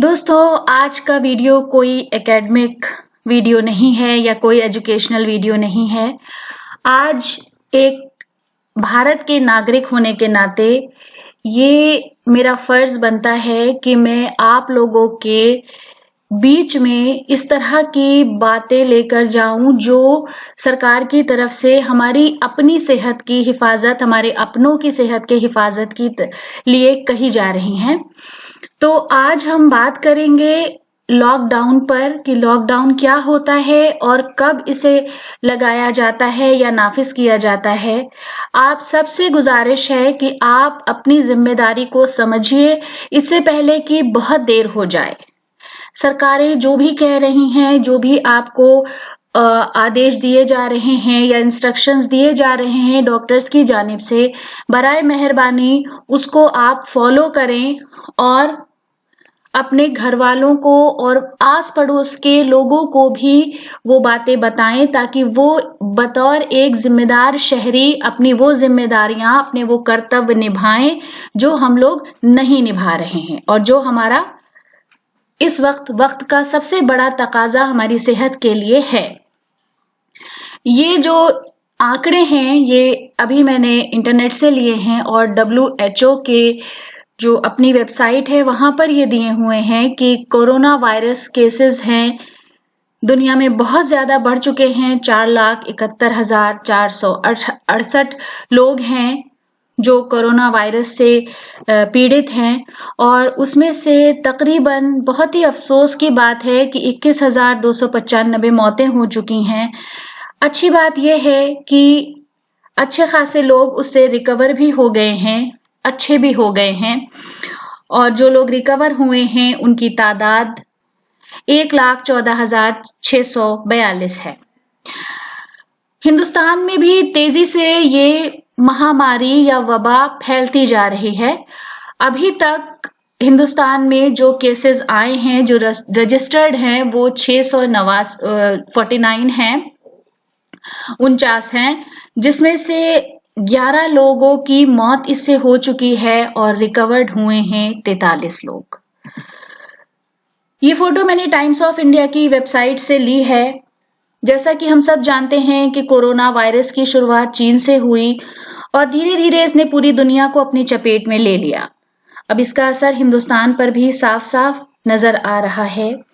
दोस्तों, आज का वीडियो कोई एकेडमिक वीडियो नहीं है या कोई एजुकेशनल वीडियो नहीं है। आज एक भारत के नागरिक होने के नाते ये मेरा फर्ज बनता है कि मैं आप लोगों के बीच में इस तरह की बातें लेकर जाऊं जो सरकार की तरफ से हमारी अपनी सेहत की हिफाजत, हमारे अपनों की सेहत के हिफाजत की लिए कही जा रही हैं। तो आज हम बात करेंगे लॉकडाउन पर कि लॉकडाउन क्या होता है और कब इसे लगाया जाता है या नाफिज किया जाता है। आप सबसे गुजारिश है कि आप अपनी जिम्मेदारी को समझिए इससे पहले कि बहुत देर हो जाए। सरकारें जो भी कह रही हैं, जो भी आपको आदेश दिए जा रहे हैं या इंस्ट्रक्शंस दिए जा रहे हैं डॉक्टर्स की जानिब से, बराए मेहरबानी उसको आप फॉलो करें और अपने घर वालों को और आस पड़ोस के लोगों को भी वो बातें बताएं ताकि वो बतौर एक जिम्मेदार शहरी अपनी वो जिम्मेदारियां, अपने वो कर्तव्य निभाएं जो हम लोग नहीं निभा रहे हैं और जो हमारा इस वक्त का सबसे बड़ा तकाजा हमारी सेहत के लिए है। ये जो आंकड़े हैं ये अभी मैंने इंटरनेट से लिए हैं और WHO के जो अपनी वेबसाइट है वहां पर ये दिए हुए हैं कि कोरोना वायरस केसेस हैं दुनिया में बहुत ज्यादा बढ़ चुके हैं। 4,71,468 लोग हैं जो कोरोना वायरस से पीड़ित हैं और उसमें से तकरीबन, बहुत ही अफसोस की बात है कि 21,295 मौतें हो चुकी हैं। अच्छी बात यह है कि अच्छे खासे लोग उससे रिकवर भी हो गए हैं, अच्छे भी हो गए हैं और जो लोग रिकवर हुए हैं उनकी तादाद 1,14,642 है। हिंदुस्तान में भी तेजी से ये महामारी या वबा फैलती जा रही है। अभी तक हिंदुस्तान में जो केसेस आए हैं, जो रजिस्टर्ड हैं, वो 649 हैं, 49 हैं, जिसमें से 11 लोगों की मौत इससे हो चुकी है और रिकवर्ड हुए हैं 43 लोग। ये फोटो मैंने टाइम्स ऑफ इंडिया की वेबसाइट से ली है। जैसा कि हम सब जानते हैं कि कोरोना वायरस की शुरुआत चीन से हुई और धीरे धीरे इसने पूरी दुनिया को अपनी चपेट में ले लिया। अब इसका असर हिंदुस्तान पर भी साफ साफ नजर आ रहा है।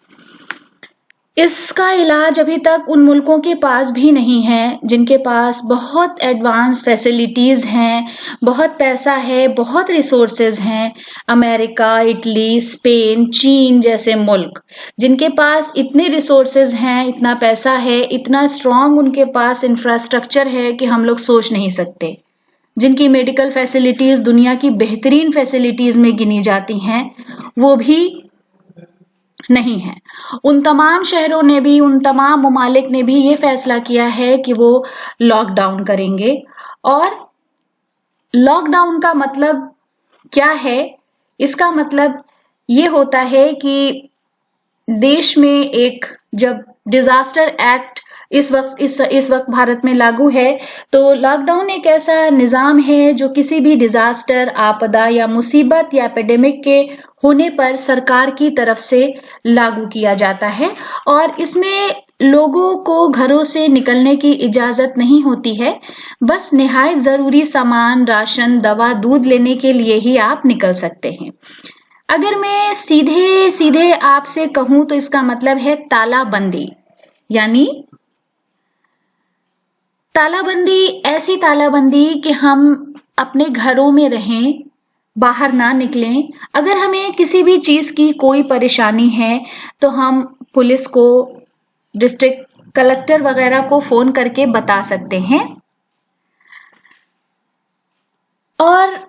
इसका इलाज अभी तक उन मुल्कों के पास भी नहीं है जिनके पास बहुत एडवांस फैसिलिटीज हैं, बहुत पैसा है, बहुत रिसोर्सेज हैं। अमेरिका, इटली, स्पेन, चीन जैसे मुल्क जिनके पास इतने रिसोर्सेज हैं, इतना पैसा है, इतना स्ट्रांग उनके पास इंफ्रास्ट्रक्चर है कि हम लोग सोच नहीं सकते, जिनकी मेडिकल फैसिलिटीज दुनिया की बेहतरीन फैसिलिटीज में गिनी जाती हैं, वो भी नहीं है। उन तमाम शहरों ने भी, उन तमाम ममालिक ने भी ये फैसला किया है कि वो लॉकडाउन करेंगे। और लॉकडाउन का मतलब क्या है? इसका मतलब ये होता है कि देश में एक, जब डिजास्टर एक्ट इस वक्त भारत में लागू है, तो लॉकडाउन एक ऐसा निजाम है जो किसी भी डिजास्टर, आपदा या मुसीबत या एपिडेमिक के होने पर सरकार की तरफ से लागू किया जाता है और इसमें लोगों को घरों से निकलने की इजाजत नहीं होती है। बस निहायत जरूरी सामान, राशन, दवा, दूध लेने के लिए ही आप निकल सकते हैं। अगर मैं सीधे सीधे आपसे कहूं तो इसका मतलब है तालाबंदी। यानी तालाबंदी, ऐसी तालाबंदी कि हम अपने घरों में रहें, बाहर ना निकलें। अगर हमें किसी भी चीज की कोई परेशानी है तो हम पुलिस को, डिस्ट्रिक्ट कलेक्टर वगैरह को फोन करके बता सकते हैं। और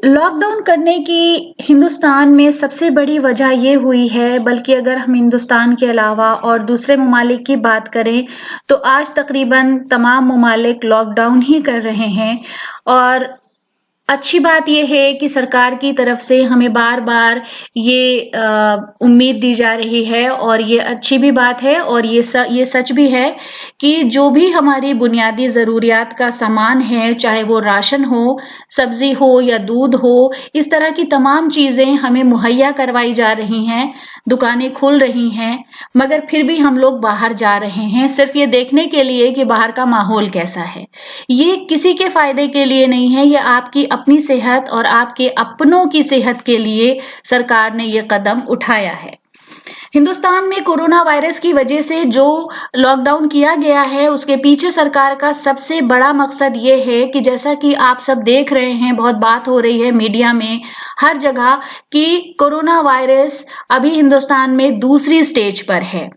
लॉकडाउन करने की हिंदुस्तान में सबसे बड़ी वजह ये हुई है, बल्कि अगर हम हिंदुस्तान के अलावा और दूसरे ममालिक की बात करें तो आज तकरीबन तमाम ममालिक लॉकडाउन ही कर रहे हैं। और अच्छी बात ये है कि सरकार की तरफ से हमें बार-बार ये उम्मीद दी जा रही है और ये अच्छी भी बात है और ये सच भी है कि जो भी हमारी बुनियादी ज़रूरियात का सामान है, चाहे वो राशन हो, सब्ज़ी हो या दूध हो, इस तरह की तमाम चीज़ें हमें मुहैया करवाई जा रही हैं, दुकानें खुल रही हैं, मगर फिर भी हम लोग बाहर जा रहे हैं, सिर्फ़ ये देखने के लिए कि बाहर का माहौल कैसा है। ये किसी के फ़ायदे के लिए नहीं है, ये आपकी अपनी सेहत और आपके अपनों की सेहत के लिए सरकार ने ये कदम उठाया है। हिंदुस्तान में कोरोना वायरस की वजह से जो लॉकडाउन किया गया है, उसके पीछे सरकार का सबसे बड़ा मकसद ये है कि जैसा कि आप सब देख रहे हैं, बहुत बात हो रही है मीडिया में, हर जगह कि कोरोना वायरस अभी हिंदुस्तान में दूसरी स्टेज पर है।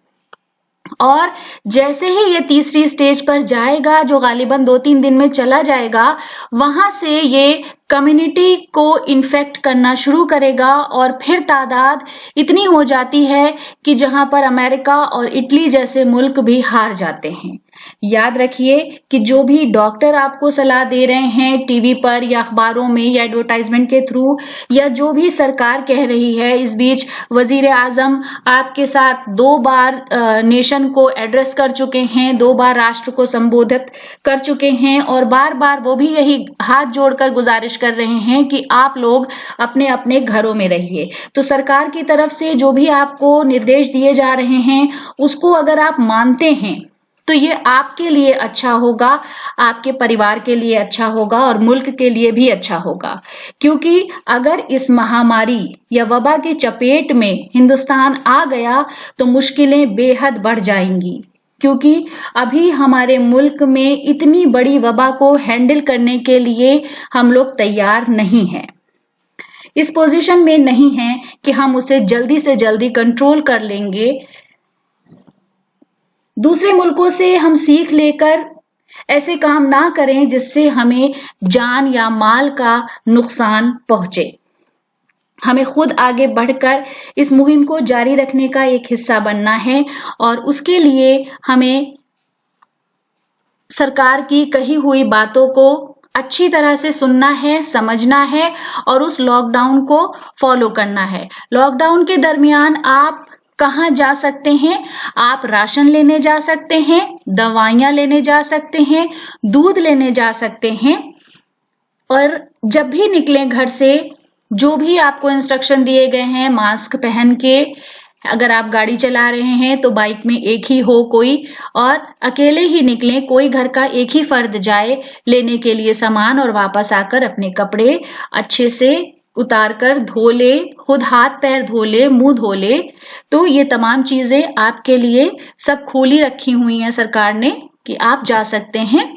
और जैसे ही ये तीसरी स्टेज पर जाएगा, जो गालिबन 2-3 दिन में चला जाएगा, वहां से ये कम्युनिटी को इन्फेक्ट करना शुरू करेगा और फिर तादाद इतनी हो जाती है कि जहां पर अमेरिका और इटली जैसे मुल्क भी हार जाते हैं। याद रखिए कि जो भी डॉक्टर आपको सलाह दे रहे हैं टीवी पर या अखबारों में या एडवर्टाइजमेंट के थ्रू या जो भी सरकार कह रही है, इस बीच वजीर आजम आपके साथ 2 बार नेशन को एड्रेस कर चुके हैं, 2 बार राष्ट्र को संबोधित कर चुके हैं और बार-बार वो भी यही हाथ जोड़कर गुजारिश कर रहे हैं कि आप लोग अपने-अपने घरों में रहिए। तो सरकार की तरफ से जो भी आपको निर्देश दिए जा रहे हैं, उसको अगर आप मानते हैं, तो ये आपके लिए अच्छा होगा, आपके परिवार के लिए अच्छा होगा और मुल्क के लिए भी अच्छा होगा। क्योंकि अगर इस महामारी या वबा की चपेट में हिंदुस्तान आ गया, तो मुश्किलें बेहद बढ़ जाएंगी। क्योंकि अभी हमारे मुल्क में इतनी बड़ी वबा को हैंडल करने के लिए हम लोग तैयार नहीं हैं। इस पोजीशन में नहीं हैं कि हम उसे जल्दी से जल्दी कंट्रोल कर लेंगे। दूसरे मुल्कों से हम सीख लेकर ऐसे काम ना करें जिससे हमें जान या माल का नुकसान पहुंचे। हमें खुद आगे बढ़कर इस मुहिम को जारी रखने का एक हिस्सा बनना है और उसके लिए हमें सरकार की कही हुई बातों को अच्छी तरह से सुनना है, समझना है और उस लॉकडाउन को फॉलो करना है। लॉकडाउन के दरमियान आप कहाँ जा सकते हैं? आप राशन लेने जा सकते हैं, दवाइयां लेने जा सकते हैं, दूध लेने जा सकते हैं और जब भी निकलें घर से, जो भी आपको इंस्ट्रक्शन दिए गए हैं, मास्क पहन के, अगर आप गाड़ी चला रहे हैं तो बाइक में एक ही हो कोई और अकेले ही निकलें, कोई घर का एक ही फर्द जाए लेने के लिए सामान और वापस आकर अपने कपड़े अच्छे से उतार कर धो ले, खुद हाथ पैर धो ले, मुंह धो ले। तो ये तमाम चीजें आपके लिए सब खुली रखी हुई हैं सरकार ने कि आप जा सकते हैं।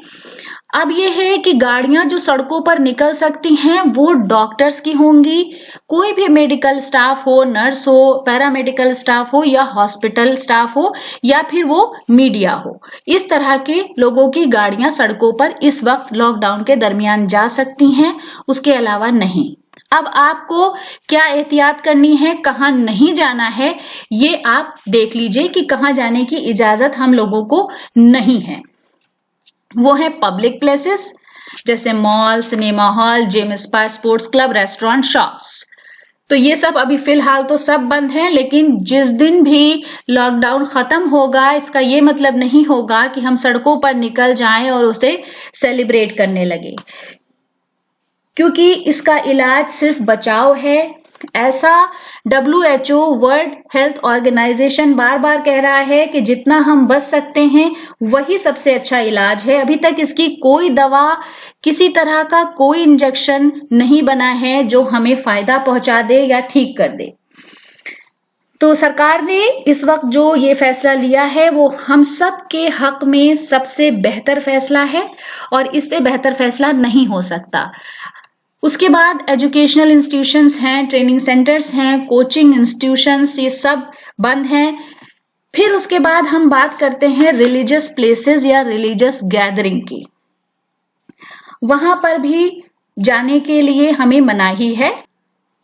अब ये है कि गाड़ियां जो सड़कों पर निकल सकती हैं वो डॉक्टर्स की होंगी, कोई भी मेडिकल स्टाफ हो, नर्स हो, पैरामेडिकल स्टाफ हो या हॉस्पिटल स्टाफ हो या फिर वो मीडिया हो, इस तरह के लोगों की गाड़ियां सड़कों पर इस वक्त लॉकडाउन के दरमियान जा सकती हैं, उसके अलावा नहीं। अब आपको क्या एहतियात करनी है, कहाँ नहीं जाना है, ये आप देख लीजिए कि कहाँ जाने की इजाजत हम लोगों को नहीं है। वो है पब्लिक प्लेसेस जैसे mall, cinema hall, gym, spa, sports club, restaurant, shops. तो ये सब अभी फिलहाल तो सब बंद हैं, लेकिन जिस दिन भी लॉकडाउन खत्म होगा, इसका ये मतलब नहीं होगा कि हम सड़कों पर निकल जाएं और उसे सेलिब्रेट करने लगे, क्योंकि इसका इलाज सिर्फ बचाव है। ऐसा WHO वर्ल्ड हेल्थ ऑर्गेनाइजेशन बार बार कह रहा है कि जितना हम बच सकते हैं वही सबसे अच्छा इलाज है। अभी तक इसकी कोई दवा, किसी तरह का कोई इंजेक्शन नहीं बना है जो हमें फायदा पहुंचा दे या ठीक कर दे। तो सरकार ने इस वक्त जो ये फैसला लिया है वो हम सब के हक में सबसे बेहतर फैसला है और इससे बेहतर फैसला नहीं हो सकता। उसके बाद एजुकेशनल इंस्टीट्यूशंस हैं, ट्रेनिंग सेंटर्स हैं, कोचिंग इंस्टीट्यूशंस, ये सब बंद हैं। फिर उसके बाद हम बात करते हैं रिलीजियस प्लेसेस या रिलीजियस गैदरिंग की। वहां पर भी जाने के लिए हमें मनाही है।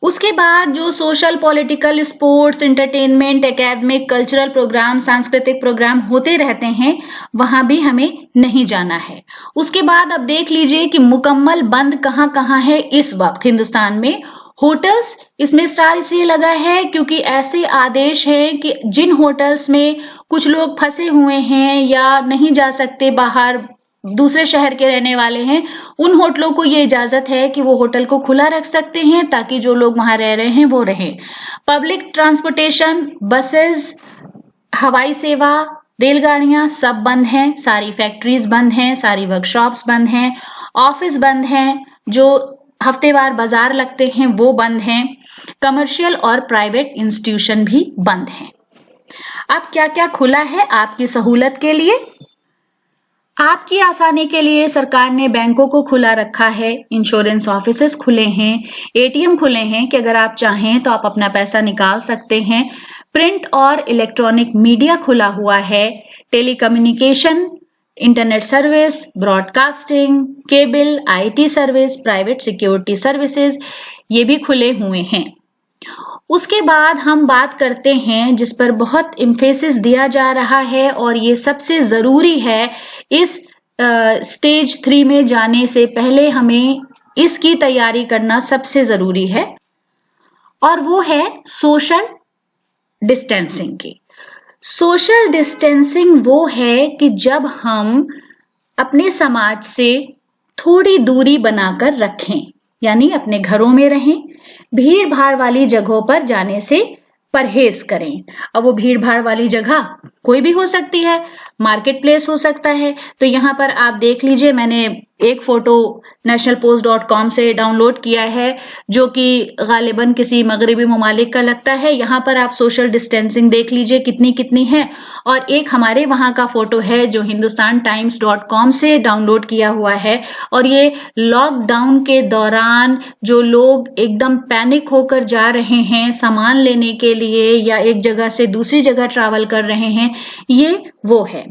उसके बाद जो social, political, sports, entertainment, academic, cultural program, सांस्कृतिक प्रोग्राम होते रहते हैं, वहां भी हमें नहीं जाना है। उसके बाद अब देख लीजिए कि मुकम्मल बंद कहां-कहां है इस वक्त हिंदुस्तान में। होटल्स, इसमें स्टार इसलिए लगा है क्योंकि ऐसे आदेश हैं कि जिन होटल्स में कुछ लोग फंसे हुए हैं या नहीं जा सकते बाहर, दूसरे शहर के रहने वाले हैं, उन होटलों को ये इजाजत है कि वो होटल को खुला रख सकते हैं ताकि जो लोग वहां रह रहे हैं वो रहें। पब्लिक ट्रांसपोर्टेशन, बसेस, हवाई सेवा, रेलगाड़ियां सब बंद हैं, सारी फैक्ट्रीज बंद हैं, सारी वर्कशॉप्स बंद हैं, ऑफिस बंद हैं, जो हफ्तेवार बाजार लगते हैं वो बंद हैं, कमर्शियल और प्राइवेट इंस्टीट्यूशन भी बंद हैं। अब क्या क्या खुला है आपकी सहूलत के लिए? आपकी आसानी के लिए सरकार ने बैंकों को खुला रखा है, इंश्योरेंस ऑफिसेस खुले हैं, एटीएम खुले हैं कि अगर आप चाहें तो आप अपना पैसा निकाल सकते हैं। प्रिंट और इलेक्ट्रॉनिक मीडिया खुला हुआ है, telecommunication, internet service, broadcasting, cable, IT service, private security services, ये भी खुले हुए हैं। उसके बाद हम बात करते हैं जिस पर बहुत एम्फेसिस दिया जा रहा है और ये सबसे जरूरी है, इस स्टेज 3 में जाने से पहले हमें इसकी तैयारी करना सबसे जरूरी है, और वो है सोशल डिस्टेंसिंग की। सोशल डिस्टेंसिंग वो है कि जब हम अपने समाज से थोड़ी दूरी बनाकर रखें, यानी अपने घरों में रहें, भीड़ भाड़ वाली जगहों पर जाने से परहेज करें। अब वो भीड़ भाड़ वाली जगह कोई भी हो सकती है, मार्केट प्लेस हो सकता है। तो यहाँ पर आप देख लीजिए, मैंने एक फोटो nationalpost.com से डाउनलोड किया है जो कि गालिबन किसी मगरबी ममालिक का लगता है। यहाँ पर आप सोशल डिस्टेंसिंग देख लीजिए कितनी कितनी है, और एक हमारे वहां का फोटो है जो hindustantimes.com से डाउनलोड किया हुआ है। और ये लॉकडाउन के दौरान जो लोग एकदम पैनिक होकर जा रहे हैं सामान लेने के लिए या एक जगह से दूसरी जगह ट्रैवल कर रहे हैं, ये वो है।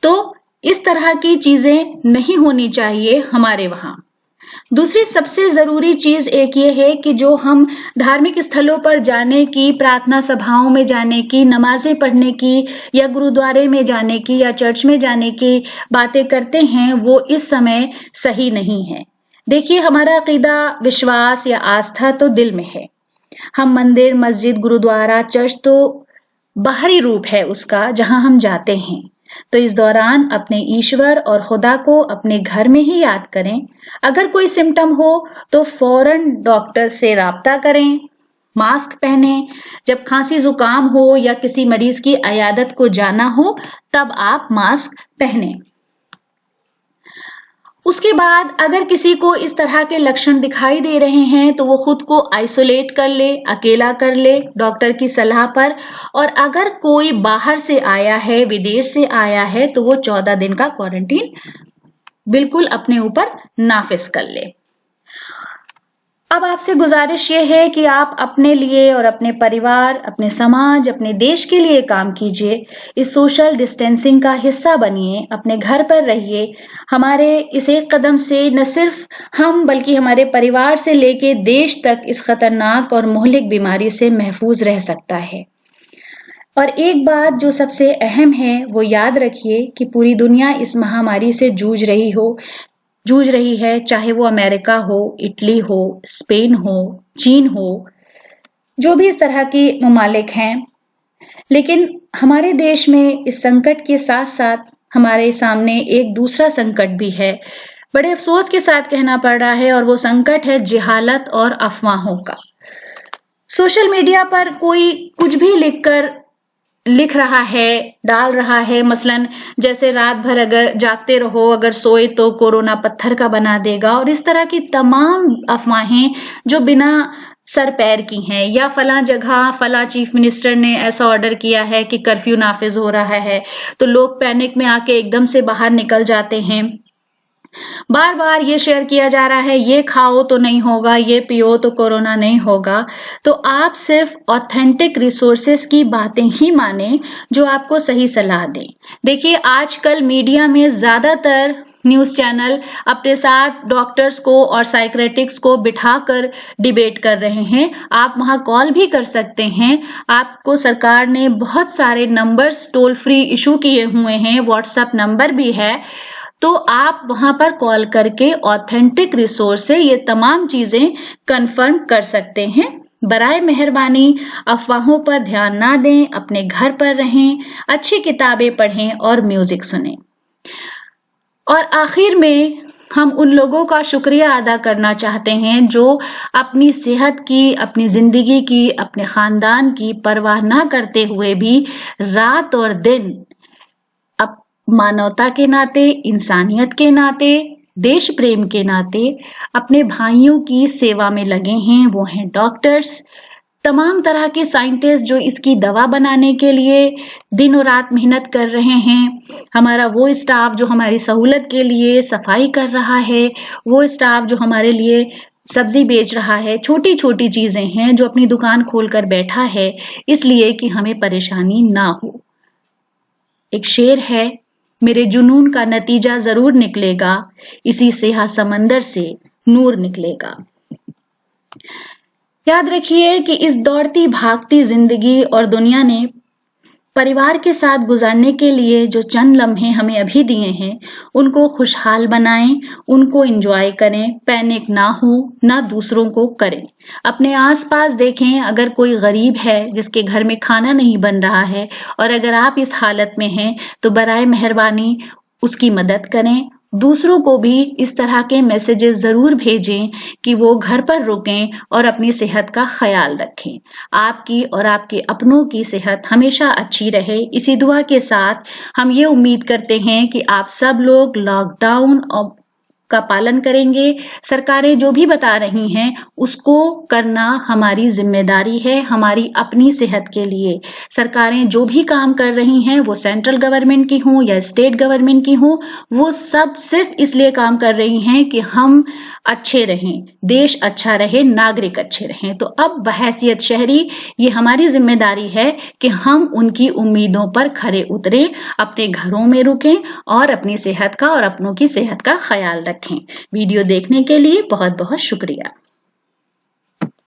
तो इस तरह की चीजें नहीं होनी चाहिए हमारे वहां। दूसरी सबसे जरूरी चीज एक ये है कि जो हम धार्मिक स्थलों पर जाने की, प्रार्थना सभाओं में जाने की, नमाजें पढ़ने की या गुरुद्वारे में जाने की या चर्च में जाने की बातें करते हैं, वो इस समय सही नहीं है। देखिए, हमारा अकीदा, विश्वास या आस्था तो दिल में है। हम मंदिर, मस्जिद, गुरुद्वारा, चर्च तो बाहरी रूप है उसका जहां हम जाते हैं। तो इस दौरान अपने ईश्वर और खुदा को अपने घर में ही याद करें। अगर कोई सिम्टम हो तो फौरन डॉक्टर से राब्ता करें, मास्क पहने। जब खांसी जुकाम हो या किसी मरीज की अयादत को जाना हो तब आप मास्क पहने। उसके बाद अगर किसी को इस तरह के लक्षण दिखाई दे रहे हैं तो वो खुद को आइसोलेट कर ले, अकेला कर ले डॉक्टर की सलाह पर। और अगर कोई बाहर से आया है, विदेश से आया है, तो वो 14 दिन का क्वारंटीन बिल्कुल अपने ऊपर नाफिज कर ले। अब आपसे गुजारिश ये है कि आप अपने लिए और अपने परिवार, अपने समाज, अपने देश के लिए काम कीजिए। इस सोशल डिस्टेंसिंग का हिस्सा बनिए, अपने घर पर रहिए। हमारे इस एक कदम से न सिर्फ हम बल्कि हमारे परिवार से लेके देश तक इस खतरनाक और मुहलिक बीमारी से महफूज रह सकता है। और एक बात जो सबसे अहम है वो याद रखिए कि पूरी दुनिया इस महामारी से जूझ रही है, चाहे वो अमेरिका हो, इटली हो, स्पेन हो, चीन हो, जो भी इस तरह की ममालिक हैं। लेकिन हमारे देश में इस संकट के साथ साथ हमारे सामने एक दूसरा संकट भी है, बड़े अफसोस के साथ कहना पड़ रहा है, और वो संकट है जिहालत और अफवाहों का। सोशल मीडिया पर कोई कुछ भी लिख रहा है, डाल रहा है, मसलन जैसे रात भर अगर जागते रहो, अगर सोए तो कोरोना पत्थर का बना देगा, और इस तरह की तमाम अफवाहें जो बिना सर पैर की हैं, या फला जगह फला चीफ मिनिस्टर ने ऐसा ऑर्डर किया है कि कर्फ्यू नाफिज हो रहा है, तो लोग पैनिक में आके एकदम से बाहर निकल जाते हैं। बार बार ये शेयर किया जा रहा है, ये खाओ तो नहीं होगा, ये पियो तो कोरोना नहीं होगा। तो आप सिर्फ ऑथेंटिक रिसोर्सेस की बातें ही माने जो आपको सही सलाह दें। देखिए, आजकल मीडिया में ज्यादातर न्यूज चैनल अपने साथ डॉक्टर्स को और साइकियाट्रिस्ट्स को बिठाकर डिबेट कर रहे हैं। आप वहां कॉल भी कर सकते हैं। आपको सरकार ने बहुत सारे नंबर्स टोल फ्री इशू किए हुए हैं, व्हाट्सएप नंबर भी है, तो आप वहां पर कॉल करके ऑथेंटिक रिसोर्स से ये तमाम चीजें कंफर्म कर सकते हैं। बराए मेहरबानी अफवाहों पर ध्यान ना दें, अपने घर पर रहें, अच्छी किताबें पढ़ें और म्यूजिक सुनें। और आखिर में हम उन लोगों का शुक्रिया अदा करना चाहते हैं जो अपनी सेहत की, अपनी जिंदगी की, अपने खानदान की परवाह ना करते हुए भी रात और दिन अब मानवता के नाते, इंसानियत के नाते, देश प्रेम के नाते अपने भाइयों की सेवा में लगे हैं। वो हैं डॉक्टर्स, तमाम तरह के साइंटिस्ट जो इसकी दवा बनाने के लिए दिन और रात मेहनत कर रहे हैं। हमारा वो स्टाफ जो हमारी सहूलत के लिए सफाई कर रहा है, वो स्टाफ जो हमारे लिए सब्जी बेच रहा है, छोटी छोटी चीजें हैं, जो अपनी दुकान खोलकर बैठा है इसलिए कि हमें परेशानी ना हो। एक शेर है, मेरे जुनून का नतीजा जरूर निकलेगा, इसी स्याह समंदर से नूर निकलेगा। याद रखिए कि इस दौड़ती भागती जिंदगी और दुनिया ने परिवार के साथ गुजारने के लिए जो चंद लम्हे हमें अभी दिए हैं, उनको खुशहाल बनाएं, उनको एंजॉय करें, पैनिक ना हो, ना दूसरों को करें। अपने आसपास देखें, अगर कोई गरीब है जिसके घर में खाना नहीं बन रहा है और अगर आप इस हालत में हैं तो बराए मेहरबानी उसकी मदद करें। दूसरों को भी इस तरह के मैसेजेस जरूर भेजें कि वो घर पर रुकें और अपनी सेहत का ख्याल रखें। आपकी और आपके अपनों की सेहत हमेशा अच्छी रहे, इसी दुआ के साथ हम ये उम्मीद करते हैं कि आप सब लोग लॉकडाउन का पालन करेंगे। सरकारें जो भी बता रही हैं उसको करना हमारी जिम्मेदारी है, हमारी अपनी सेहत के लिए। सरकारें जो भी काम कर रही हैं, वो सेंट्रल गवर्नमेंट की हों या स्टेट गवर्नमेंट की हों, वो सब सिर्फ इसलिए काम कर रही हैं कि हम अच्छे रहें, देश अच्छा रहे, नागरिक अच्छे रहें। तो अब बहैसियत शहरी ये हमारी जिम्मेदारी है कि हम उनकी उम्मीदों पर खरे उतरें, अपने घरों में रुकें और अपनी सेहत का और अपनों की सेहत का ख्याल रखें। वीडियो देखने के लिए बहुत बहुत शुक्रिया।